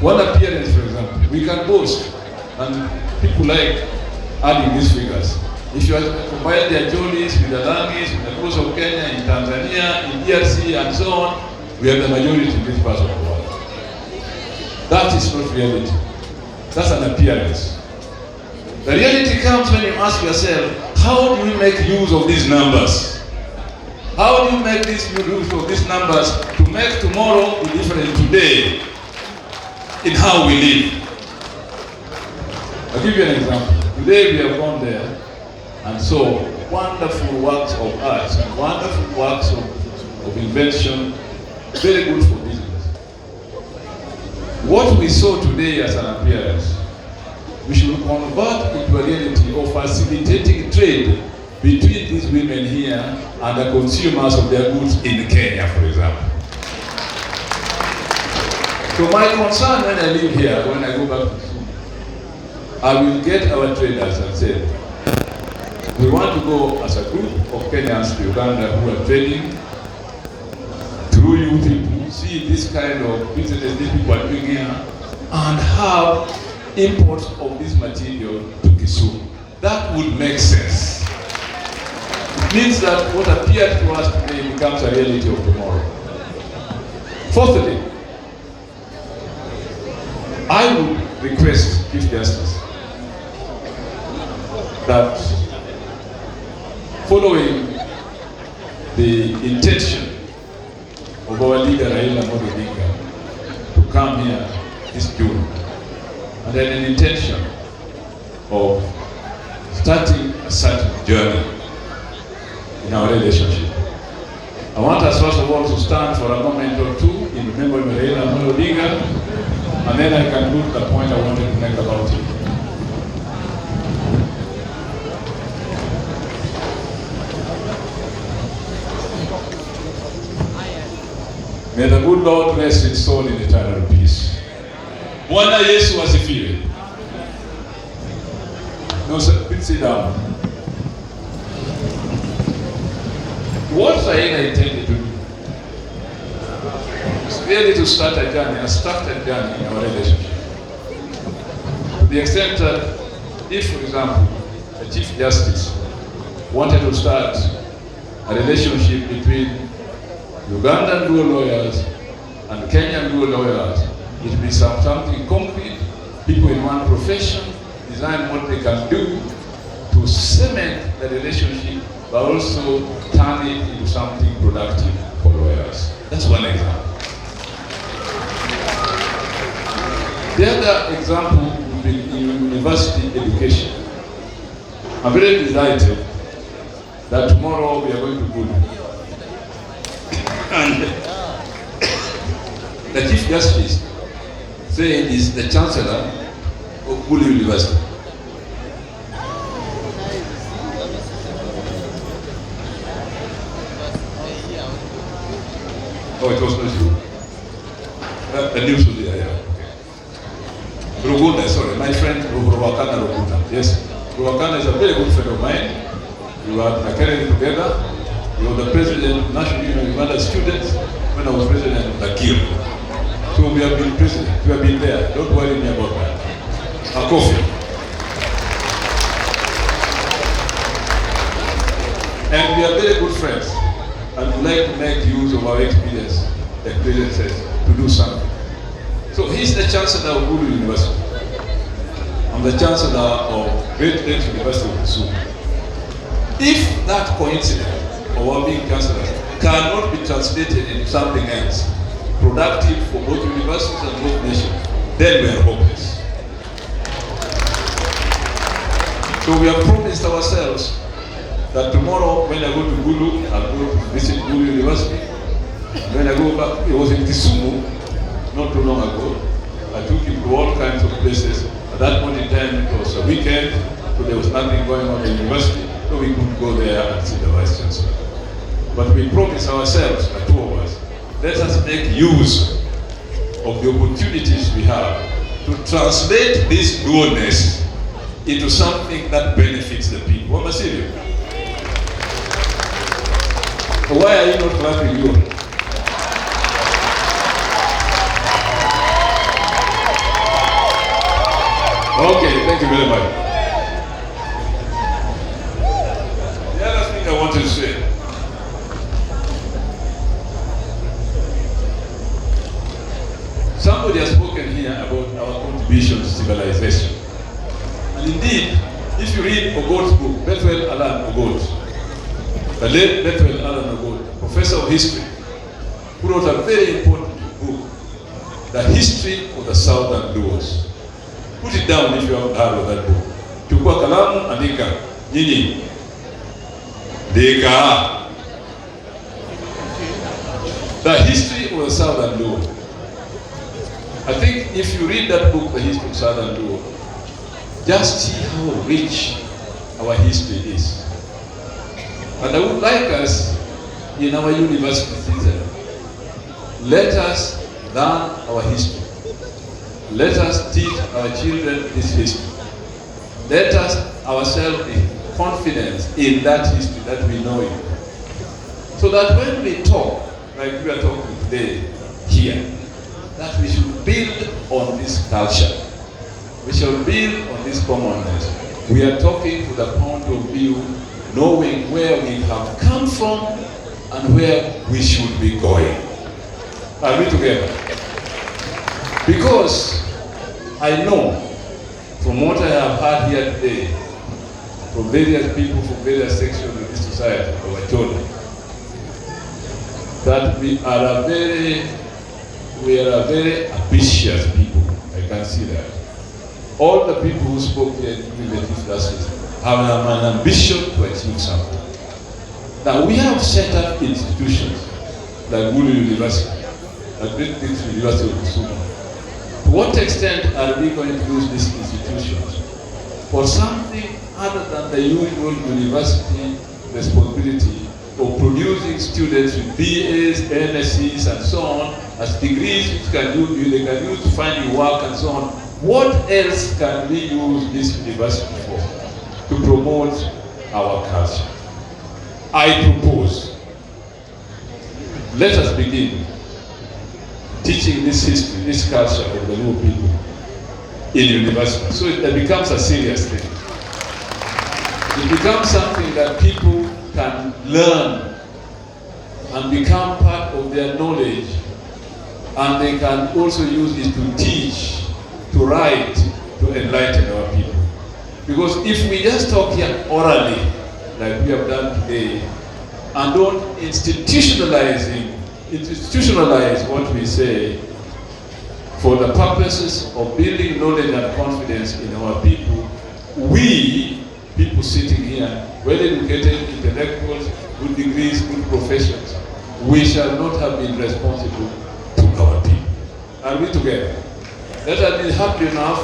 One appearance, for example, we can boast, and people like adding these figures. If you combine the Ajolis with the Langis, with the Luos of Kenya, in Tanzania, in DRC, and so on, we are the majority in this part of the world. That is not reality. That's an appearance. The reality comes when you ask yourself, how do we make use of these numbers? How do you make this use of these numbers to make tomorrow be different today in how we live? I'll give you an example. Today we have gone there and saw wonderful works of art and wonderful works of invention, very good for business. What we saw today as an appearance, we should convert into a reality of facilitating trade between these women here and the consumers of their goods in Kenya, for example. So my concern when I live here, when I go back to school, I will get our traders and say, we want to go as a group of Kenyans to Uganda who are trading through you people, see this kind of business these people are doing here, and have imports of this material to Kisumu. That would make sense. It means that what appeared to us today becomes a reality of tomorrow. Fourthly, I would request Chief Justice that following the intention of our leader Raila Odinga to come here this June, and then an intention of starting a certain journey in our relationship. I want us first of all to stand for a moment or two in remembering Raila Odinga, and then I can put the point I wanted to make about it. May the good Lord rest his soul in eternal peace. Bwana Yesu asifiwe. No, sir, please sit down. What Raila intended to do is really to start a journey, a started journey in our relationship. To the extent that if, for example, a Chief Justice wanted to start a relationship between Ugandan dual lawyers and Kenyan dual lawyers, it will be something concrete, people in one profession design what they can do to cement the relationship, but also turn it into something productive for lawyers. That's one example. The other example would be in university education. I'm very delighted that tomorrow we are going to Gulu. And the Chief Justice said is the Chancellor of Gulu University. Oh, it was not you. The news was there, yeah. Rugunda, sorry, my friend Ruwakana Rugunda. Yes, Ruwakana is a very good friend of mine. We were carrying together. We were the president of National Union of Uganda Students when I was president of the KIR. So we have been president, we have been there. Don't worry me about that. A coffee. And we are very good friends. And we like to make use of our experience, experiences, to do something. So he's the Chancellor of Gulu University. I'm the Chancellor of Great Lakes University of Kisumu. If that coincidence of our being Chancellor cannot be translated into something else, productive for both universities and both nations, then we are hopeless. So we have promised ourselves that tomorrow when I go to Gulu, I'll go to visit Gulu University. When I go back, it was in Kisumu, not too long ago. I took him to all kinds of places. At that point in time, it was a weekend, so there was nothing going on in the university, so we couldn't go there and see the Vice Chancellor. But we promised ourselves, the two of us, let us make use of the opportunities we have to translate this dualness into something that benefits the people. What must you? Why are you not clapping? You? Okay, thank you very much. The other thing I wanted to say, somebody has spoken here about our contribution to civilization. And indeed, if you read Ogot's book, Bethuel Alan Ogot, the late Bethuel Alan Ogot, professor of history, who wrote a very important book, The History of the Southern Luos. Put it down if you haven't heard of that book. Chukua kalamu, andika. Nini? Deka. The History of the Southern Luo. I think if you read that book, The History of Southern Luo, just see how rich our history is. And I would like us in our universities, let us learn our history. Let us teach our children this history. Let us ourselves be confident in that history, that we know it. So that when we talk, like we are talking today here, that we should build on this culture. We shall build on this commonness. We are talking from the point of view, knowing where we have come from and where we should be going. Are we together? Because I know from what I have heard here today, from various people from various sections of this society, our children, that we are a very ambitious people. I can see that. All the people who spoke here in the classes have an ambition to achieve something. Now we have set up institutions like Gulu University, a great big University of Kisumu. To what extent are we going to use these institutions for something other than the usual university responsibility of producing students with BAs, MScs, and so on, as degrees which they can use to find work and so on? What else can we use this university for to promote our culture? I propose, let us begin teaching this history, this culture of the Luo people in university, so it becomes a serious thing. It becomes something that people can learn and become part of their knowledge, and they can also use it to teach, to write, to enlighten our people. Because if we just talk here orally, like we have done today, and don't institutionalize what we say for the purposes of building knowledge and confidence in our people, we, people sitting here, well-educated intellectuals, good degrees, good professions, we shall not have been responsible to our people. Are we together? Let us be happy enough